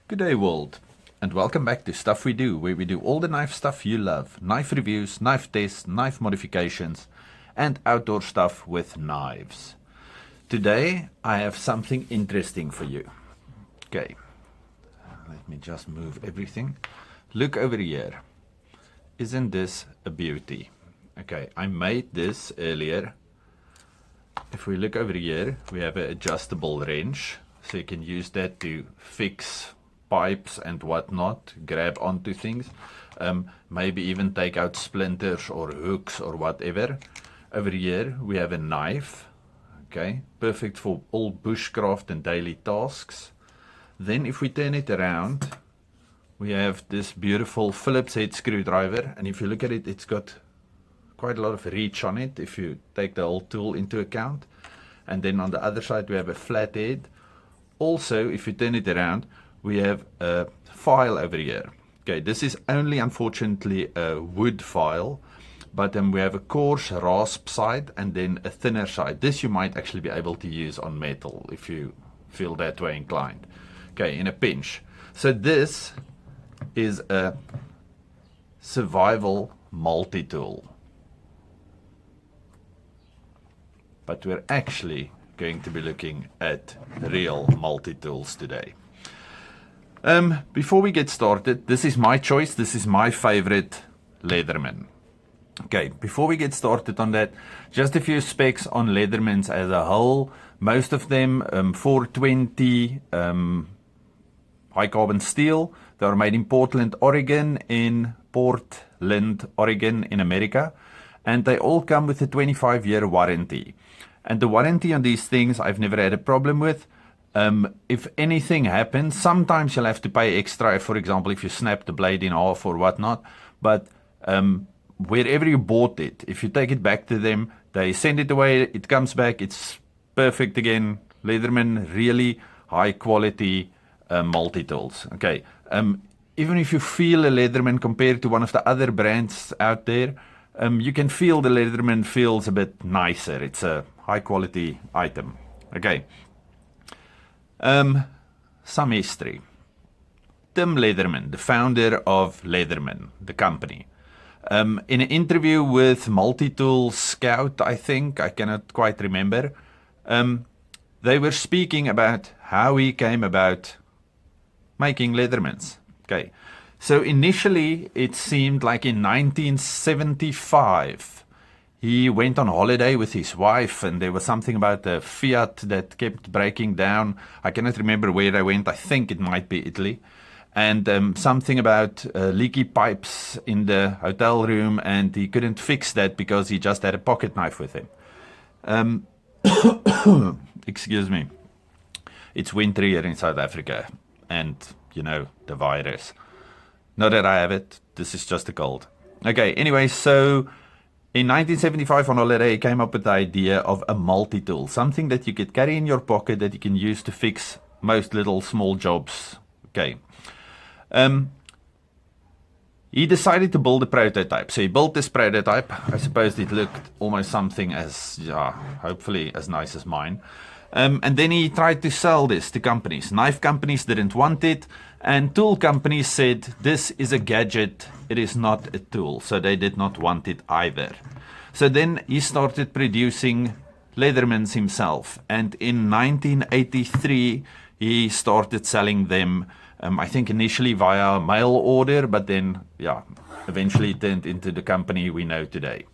Good day, world, and welcome back to Stuff We Do, where we do all the knife stuff you love. Knife reviews, knife tests, knife modifications, and outdoor stuff with knives. Today, I have something interesting for you. Okay, let me just move everything. Look over here. Isn't this a beauty? Okay, I made this earlier. If we look over here, we have an adjustable wrench, so you can use that to fix pipes and whatnot, grab onto things, maybe even take out splinters or hooks or whatever. Over here, we have a knife, okay, perfect for all bushcraft and daily tasks. Then if we turn it around, we have this beautiful Phillips head screwdriver, and if you look at it, it's got quite a lot of reach on it if you take the whole tool into account. And then on the other side we have a flat head. Also, if you turn it around, we have a file over here. Okay, this is only unfortunately a wood file, but we have a coarse rasp side and then a thinner side. This you might actually be able to use on metal if you feel that way inclined. Okay, in a pinch. So this is a survival multi-tool. But we're actually going to be looking at real multi-tools today. Before we get started, this is my choice. This is my favorite Leatherman. Okay, before we get started on that, just a few specs on Leathermans as a whole. Most of them 420 high carbon steel. They are made in Portland, Oregon, in Portland, Oregon in America. And they all come with a 25-year warranty. And the warranty on these things I've never had a problem with. If anything happens, sometimes you'll have to pay extra, for example, if you snap the blade in half or whatnot. But wherever you bought it, if you take it back to them, they send it away, it comes back, it's perfect again. Leatherman, really high quality multi-tools. Okay, even if you feel a Leatherman compared to one of the other brands out there, you can feel the Leatherman feels a bit nicer. It's a high quality item. Okay. Some history. Tim Leatherman, the founder of Leatherman, the company. In an interview with Multi-Tool Scout, I think, I cannot quite remember, they were speaking about how he came about making Leathermans. Okay. So initially, it seemed like in 1975, he went on holiday with his wife, and there was something about the Fiat that kept breaking down. I cannot remember where they went. I think it might be Italy. And something about leaky pipes in the hotel room, and he couldn't fix that because he just had a pocket knife with him. Excuse me. It's winter here in South Africa, and, you know, the virus. Not that I have it, this is just a cold. Okay, anyway, so in 1975 on holiday, he came up with the idea of a multi-tool, something that you could carry in your pocket that you can use to fix most little small jobs. Okay. He decided to build a prototype. So he built this prototype. I suppose it looked almost something as, hopefully as nice as mine. And then he tried to sell this to companies. Knife companies didn't want it, and tool companies said, this is a gadget, it is not a tool. So they did not want it either. So then he started producing Leathermans himself. And in 1983, he started selling them, I think initially via mail order, but then, eventually turned into the company we know today.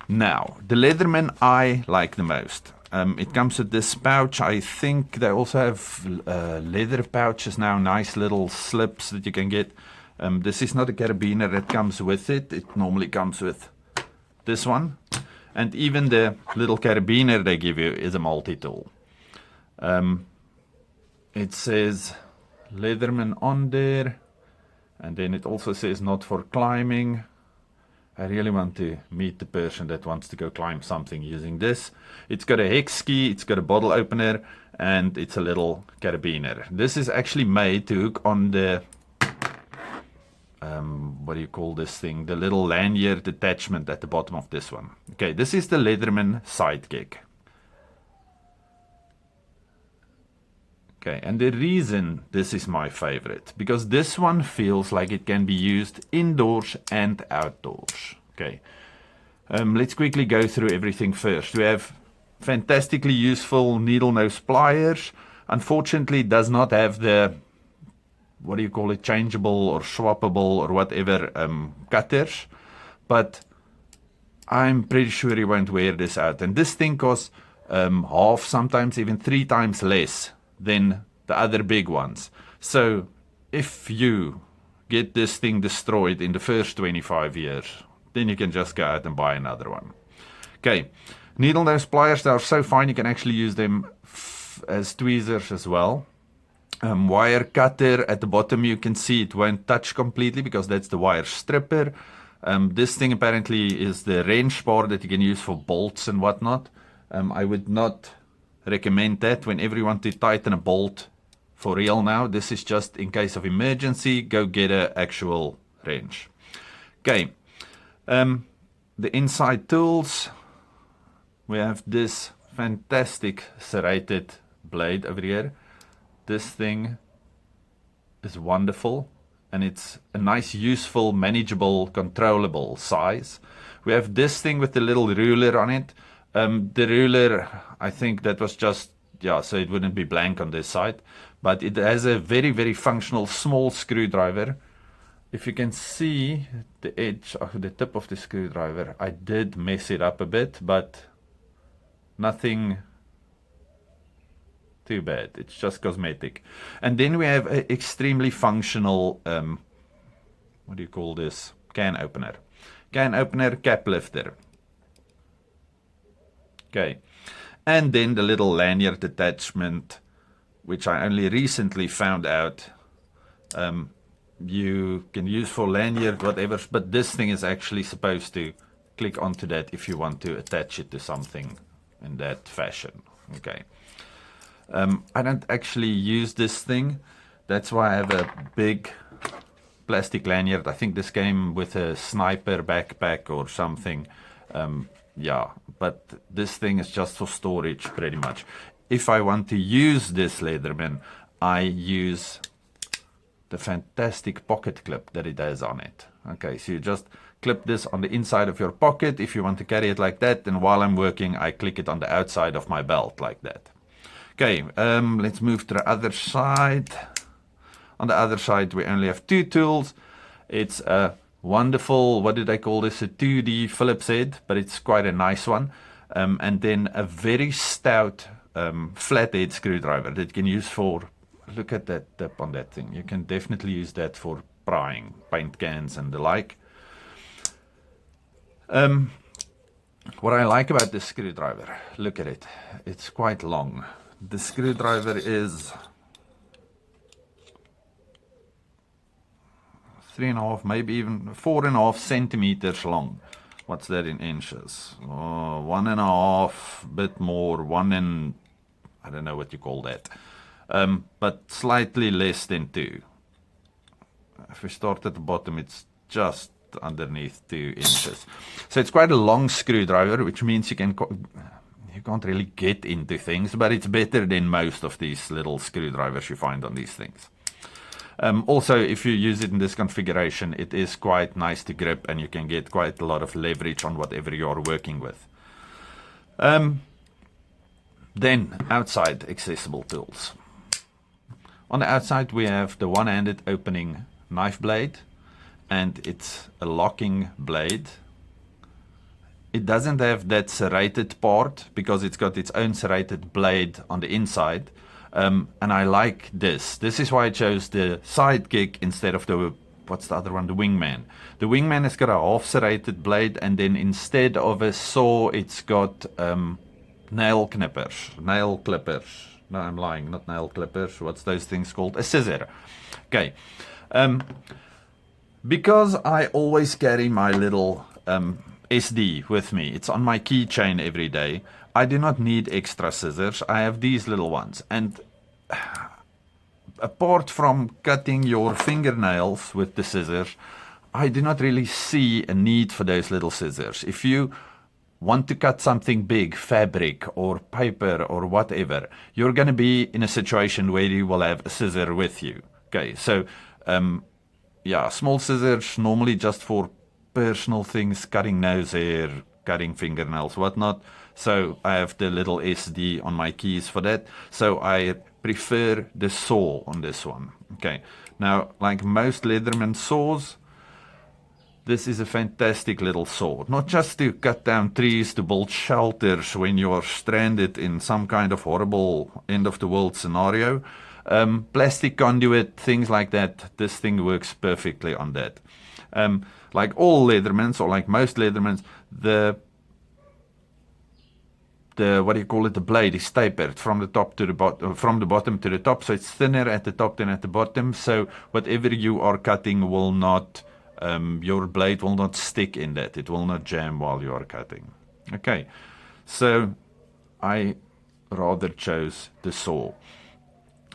Now, the Leatherman I like the most. It comes with this pouch. I think they also have leather pouches now, nice little slips that you can get. This is not a carabiner that comes with it. It normally comes with this one. And even the little carabiner they give you is a multi-tool. It says Leatherman on there. And then it also says not for climbing. I really want to meet the person that wants to go climb something using this. It's got a hex key, it's got a bottle opener, and it's a little carabiner. This is actually made to hook on the, what do you call this thing? The little lanyard attachment at the bottom of this one. Okay, this is the Leatherman Sidekick. Okay, and the reason this is my favorite, because this one feels like it can be used indoors and outdoors. Okay, let's quickly go through everything first. We have fantastically useful needle-nose pliers. Unfortunately, it does not have the, what do you call it, changeable or swappable or whatever cutters, but I'm pretty sure you won't wear this out. And this thing costs half, sometimes even 3 times less than the other big ones. So if you get this thing destroyed in the first 25 years, then you can just go out and buy another one. Okay, needle-nose pliers, they are so fine you can actually use them as tweezers as well. Wire cutter at the bottom, you can see it won't touch completely because that's the wire stripper. This thing apparently is the wrench part that you can use for bolts and whatnot. I would not recommend that whenever you want to tighten a bolt for real now. This is just in case of emergency, go get an actual wrench. Okay, the inside tools, we have this fantastic serrated blade over here. This thing is wonderful, and it's a nice, useful, manageable, controllable size. We have this thing with the little ruler on it. The ruler, I think that was just, yeah, so it wouldn't be blank on this side, but it has a very, very functional small screwdriver. If you can see the edge of the tip of the screwdriver, I did mess it up a bit, but nothing too bad. It's just cosmetic. And then we have an extremely functional, what do you call this? Can opener. Can opener, cap lifter. Okay. And then the little lanyard attachment, which I only recently found out you can use for lanyard, whatever, but this thing is actually supposed to click onto that if you want to attach it to something in that fashion. Okay. I don't actually use this thing. That's why I have a big plastic lanyard. I think this came with a sniper backpack or something. Yeah, but this thing is just for storage pretty much. If I want to use this Leatherman, I use the fantastic pocket clip that it has on it. Okay, so you just clip this on the inside of your pocket if you want to carry it like that, and while I'm working I click it on the outside of my belt like that. Okay, let's move to the other side. On the other side we only have 2 tools. It's a wonderful, what did I call this, a 2D Phillips head, but it's quite a nice one. And then a very stout flathead screwdriver that you can use for, look at that tip on that thing. You can definitely use that for prying paint cans and the like. What I like about this screwdriver, look at it. It's quite long. The screwdriver is 3.5, maybe even 4.5 centimeters long. What's that in inches? 1.5, bit more, I don't know what you call that. But slightly less than 2. If we start at the bottom, it's just underneath 2 inches. So it's quite a long screwdriver, which means you can't really get into things, but it's better than most of these little screwdrivers you find on these things. Also, if you use it in this configuration, it is quite nice to grip and you can get quite a lot of leverage on whatever you're working with. Then, outside accessible tools. On the outside, we have the one-handed opening knife blade, and it's a locking blade. It doesn't have that serrated part because it's got its own serrated blade on the inside. And I like this. This is why I chose the Sidekick instead of the, what's the other one, the Wingman. The Wingman has got a half serrated blade, and then instead of a saw, it's got nail clippers. No, I'm lying, not nail clippers. What's those things called? A scissor. Okay. Because I always carry my little SD with me, it's on my keychain every day, I do not need extra scissors. I have these little ones, and apart from cutting your fingernails with the scissors, I do not really see a need for those little scissors. If you want to cut something big, fabric or paper or whatever, you're going to be in a situation where you will have a scissor with you. Okay, so yeah, small scissors normally just for personal things, cutting nose hair, cutting fingernails, whatnot. So I have the little SD on my keys for that. So I prefer the saw on this one. Okay, now like most Leatherman saws, this is a fantastic little saw, not just to cut down trees to build shelters when you're stranded in some kind of horrible end of the world scenario. Plastic conduit, things like that, this thing works perfectly on that. Like all Leathermans, or like most Leathermans, the what do you call it, the blade is tapered from the top to the bottom, from the bottom to the top, so it's thinner at the top than at the bottom, so whatever you are cutting will not, your blade will not stick in that, it will not jam while you are cutting. Okay, so I rather chose the saw.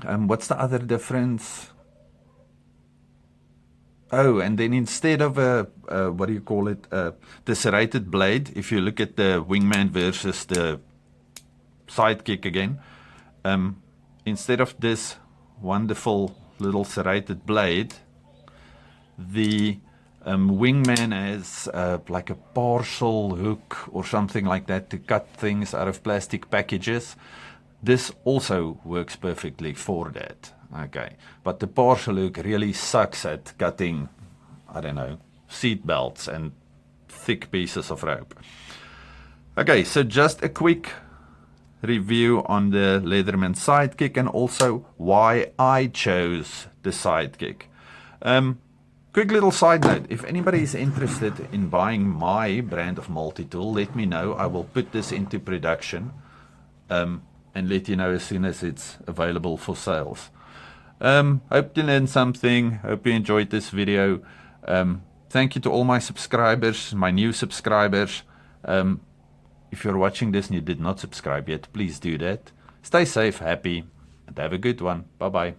What's the other difference? Oh, and then instead of what do you call it, the serrated blade, if you look at the Wingman versus the Sidekick again, instead of this wonderful little serrated blade, the Wingman has like a parcel hook or something like that to cut things out of plastic packages. This also works perfectly for that. Okay, but the parcel hook really sucks at cutting, I don't know, seat belts and thick pieces of rope. Okay, so just a quick review on the Leatherman Sidekick and also why I chose the Sidekick. Quick little side note, if anybody is interested in buying my brand of multi-tool, let me know. I will put this into production and let you know as soon as it's available for sales. Hope you learned something. Hope you enjoyed this video. Thank you to all my subscribers, my new subscribers. If you're watching this and you did not subscribe yet, please do that. Stay safe, happy, and have a good one. Bye-bye.